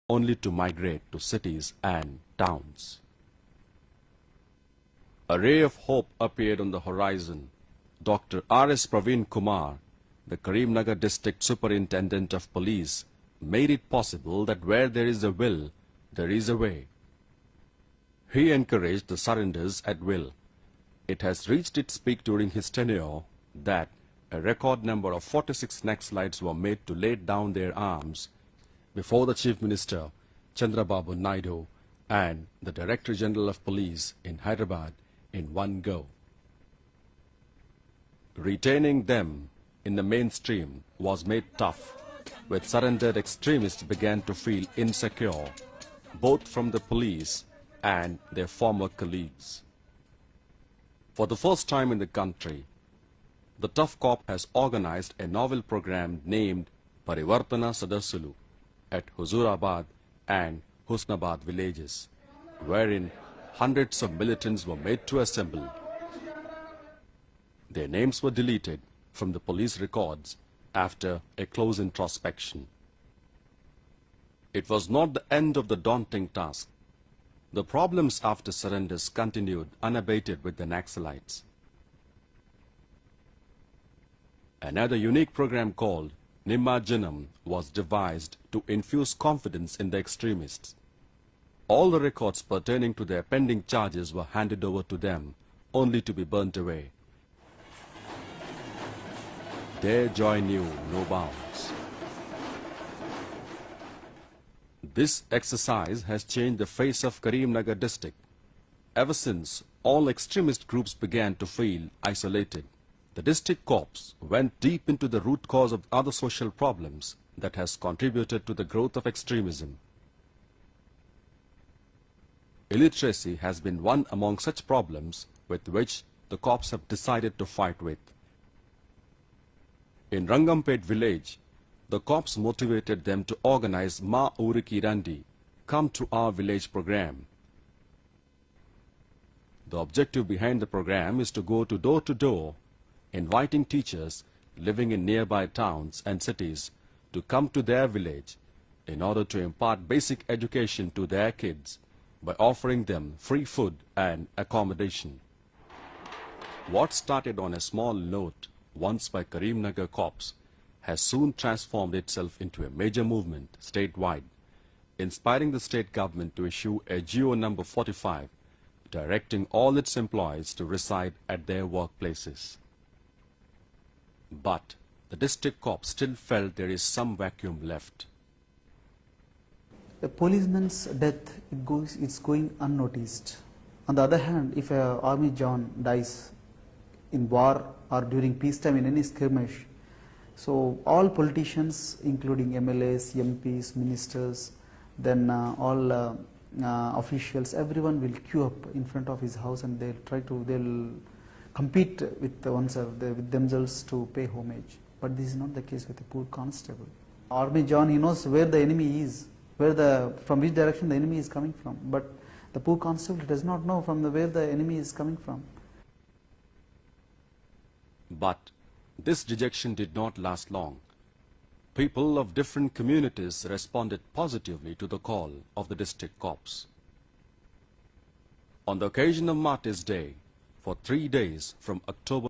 only to migrate to cities and towns. A ray of hope appeared on the horizon. Dr. R.S. Praveen Kumar, the Karimnagar District Superintendent of Police, made it possible that where there is a will, there is a way. He encouraged the surrenders at will. It has reached its peak during his tenure that a record number of 46 Naxalites were made to lay down their arms before the Chief Minister, Chandrababu Naidu, and the Director General of Police in Hyderabad in one go. Retaining them in the mainstream was made tough, with surrendered extremists began to feel insecure, both from the police and their former colleagues. For the first time in the country, the Tough Cop has organized a novel program named Parivartana Sadasulu at Huzurabad and Husnabad villages, wherein hundreds of militants were made to assemble. Their names were deleted from the police records after a close introspection. It was not the end of the daunting task. The problems after surrenders continued unabated with the Naxalites. Another unique program called Nimmajanam was devised to infuse confidence in the extremists. All the records pertaining to their pending charges were handed over to them, only to be burnt away. Their joy knew no bounds. This exercise has changed the face of Karimnagar district. Ever since, all extremist groups began to feel isolated. The district corps went deep into the root cause of other social problems that has contributed to the growth of extremism. Illiteracy has been one among such problems with which the corps have decided to fight with. In Rangampet village, the corps motivated them to organize Ma Uriki Randi, Come to Our Village program. The objective behind the program is to go door to door, inviting teachers living in nearby towns and cities to come to their village in order to impart basic education to their kids by offering them free food and accommodation. What started on a small note once by Karimnagar Corps has soon transformed itself into a major movement statewide, inspiring the state government to issue a GO number 45 directing all its employees to reside at their workplaces. But the district corps still felt there is some vacuum left. A policeman's death, it's going unnoticed. On the other hand, if an army John dies in war or during peacetime in any skirmish, so all politicians, including MLAs, MPs, ministers, then all officials, everyone will queue up in front of his house and they'll compete with with themselves to pay homage. But this is not the case with a poor constable. Army John, he knows where the enemy is, from which direction the enemy is coming from. But the poor constable does not know where the enemy is coming from. But this dejection did not last long. People of different communities responded positively to the call of the district corps. On the occasion of Martyrs' Day, for 3 days from October